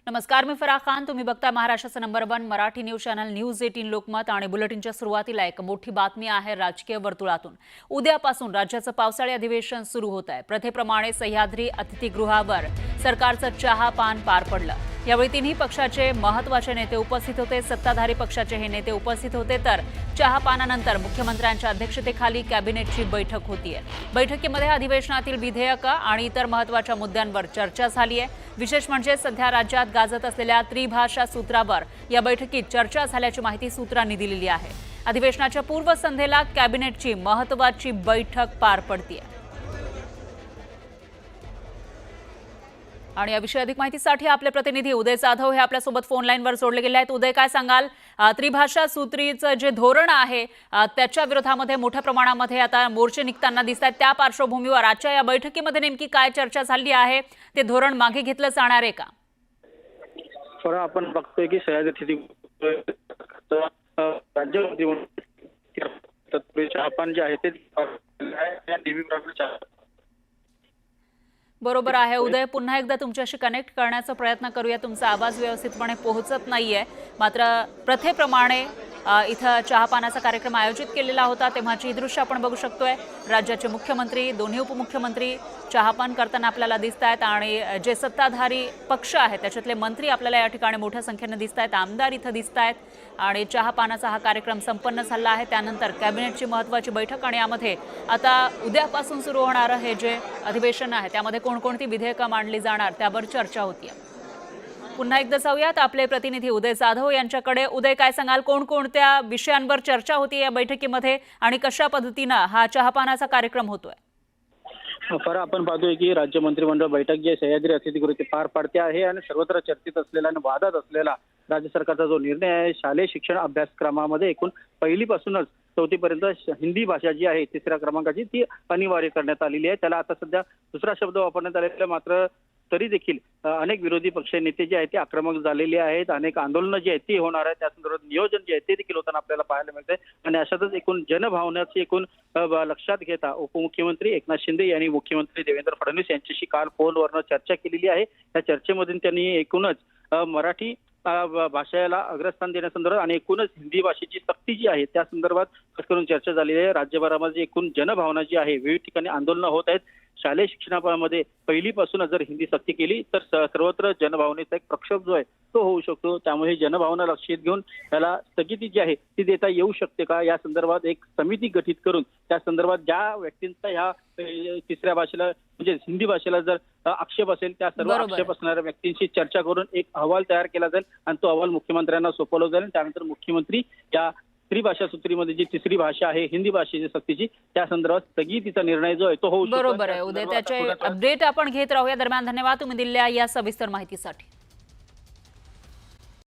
नमस्कार, मी फराह खान. तुम्ही बघता महाराष्ट्राचा number 1 Marathi news channel news 18 Lokmat. आणि बुलेटिनच्या सुरुवातीला एक मोठी बातमी आहे राजकीय वर्तुळातून. उद्यापासून राज्याचं पावसाळी अधिवेशन सुरू होत आहे. प्रथेप्रमाणे सह्याद्री अतिथीगृहावर सरकारचं चहापान पार पडलं. यावेळी तिन्ही पक्षाचे महत्त्वाचे नेते उपस्थित होते. सत्ताधारी पक्षाचे हे नेते उपस्थित होते, तर चहापानानंतर मुख्यमंत्र्यांच्या अध्यक्षतेखाली कॅबिनेटची बैठक होतीये. बैठकीमध्ये अधिवेशनातील विधेयक आणि इतर महत्त्वाच्या मुद्द्यांवर चर्चा झाली आहे. विशेष म्हणजे सध्या राज्यात गाजत असलेल्या त्रिभाषा सूत्रावर या बैठकीत चर्चा झाल्याची माहिती सूत्रांनी दिलेली आहे. अधिवेशनाच्या पूर्वसंध्येला कॅबिनेटची महत्त्वाची बैठक पार पडतीये. आणि याविषयी अधिक माहितीसाठी आपले प्रतिनिधी उदय जाधव हे आपल्यासोबत फोन लाईनवर जोडले गेले आहेत. उदय, काय सांगाल? त्रिभाषा सूत्रीचं जे धोरण आहे त्याच्या विरोधामध्ये मोठ्या प्रमाणामध्ये आता मोर्चे निघताना दिसत आहेत. त्या पार्श्वभूमीवर आजच्या या बैठकीमध्ये नेमकी काय चर्चा झाली आहे? ते धोरण मागे घेतलं जाणार आहे का? थोडा आपण बघतोय की सह्याद्री राज्य चहापान जे आहे ते बरोबर आहे उदय. पुन्हा एकदा तुमच्याशी कनेक्ट करण्याचा प्रयत्न करूया. तुमचा आवाज व्यवस्थितपणे पोहोचत नाहीये. मात्र प्रथेप्रमाणे इथं चहापानाचा कार्यक्रम आयोजित केलेला होता, तेव्हाची दृश्य आपण बघू शकतोय. राज्याचे मुख्यमंत्री, दोन्ही उपमुख्यमंत्री चहापान करताना आपल्याला दिसत आहेत. आणि जे सत्ताधारी पक्ष आहेत त्याच्यातले मंत्री आपल्याला या ठिकाणी मोठ्या संख्येने दिसत आहेत. आमदार इथं दिसत आहेत. आणि चहापानाचा हा कार्यक्रम संपन्न झाला आहे. त्यानंतर कॅबिनेटची महत्त्वाची बैठक आणि यामध्ये आता उद्यापासून सुरू होणारं हे जे अधिवेशन आहे त्यामध्ये कोणकोणती विधेयकं मांडली जाणार त्यावर चर्चा होतीये. पुन्हा एकदा जाऊयात आपले प्रतिनिधी उदय जाधव यांच्याकडे. उदय, काय सांगाल? कोणकोणत्या विषयांवर चर्चा होती या बैठकीमध्ये आणि कशा पद्धतीनं हा चहापानाचा कार्यक्रम होतोय? फरक आपण पाहतोय की राज्य मंत्रिमंडळ बैठक जे सह्याद्री अतिथीगृह पार पडते आहे आणि सर्वत्र चर्चेत असलेला आणि वादात असलेला राज्य सरकारचा जो निर्णय आहे, शालेय शिक्षण अभ्यासक्रमामध्ये एकूण पहिलीपासूनच चौथीपर्यंत हिंदी भाषा जी आहे 3ऱ्या क्रमांकाची ती अनिवार्य करण्यात आलेली आहे. त्याला आता सध्या दुसरा शब्द वापरण्यात आलेला, मात्र तरी देखील अनेक विरोधी पक्ष नेते जे आहेत ते आक्रमक झालेले आहेत. अनेक आंदोलनं जी आहेत ती होणार आहेत. त्या संदर्भात नियोजन जे आहे ते देखील होताना आपल्याला पाहायला मिळतंय. आणि अशातच एकूण जनभावनाची एकूण लक्षात घेता उपमुख्यमंत्री एकनाथ शिंदे यांनी मुख्यमंत्री देवेंद्र फडणवीस यांच्याशी काल फोनवरनं चर्चा केलेली आहे. त्या चर्चेमधून त्यांनी एकूणच मराठी भाषेला अग्रस्थान देण्यासंदर्भात आणि एकूणच हिंदी भाषेची सक्ती जी आहे त्या संदर्भात खास करून चर्चा झालेली आहे. राज्यभरामध्ये एकूण जनभावना जी आहे, विविध ठिकाणी आंदोलनं होत आहेत. शालेय शिक्षणामध्ये पहिलीपासूनच जर हिंदी सक्ती केली तर सर्वत्र जनभावनेचा एक प्रक्षोभ जो आहे तो होऊ शकतो. त्यामुळे जनभावना लक्षात घेऊन त्याला स्थगिती जी आहे ती देता येऊ शकते का, या संदर्भात एक समिती गठीत करून त्या संदर्भात ज्या व्यक्तींचा ह्या 3ऱ्या भाषेला म्हणजे हिंदी भाषेला जर आक्षेप असेल त्या सर्व आक्षेप असणाऱ्या व्यक्तींशी चर्चा करून एक अहवाल तयार केला जाईल आणि तो अहवाल मुख्यमंत्र्यांना सोपवला जाईल. त्यानंतर मुख्यमंत्री या त्रिभाषा सूत्रीमध्ये जी 3री भाषा आहे हिंदी भाषेची सक्तीची त्या संदर्भात स्थगितीचा निर्णय जो आहे तो होऊ शकतो. बरोबर आहे उदय. त्याचे अपडेट आपण घेत राहूया. दरम्यान धन्यवाद तुम्ही दिलेल्या या सविस्तर माहितीसाठी.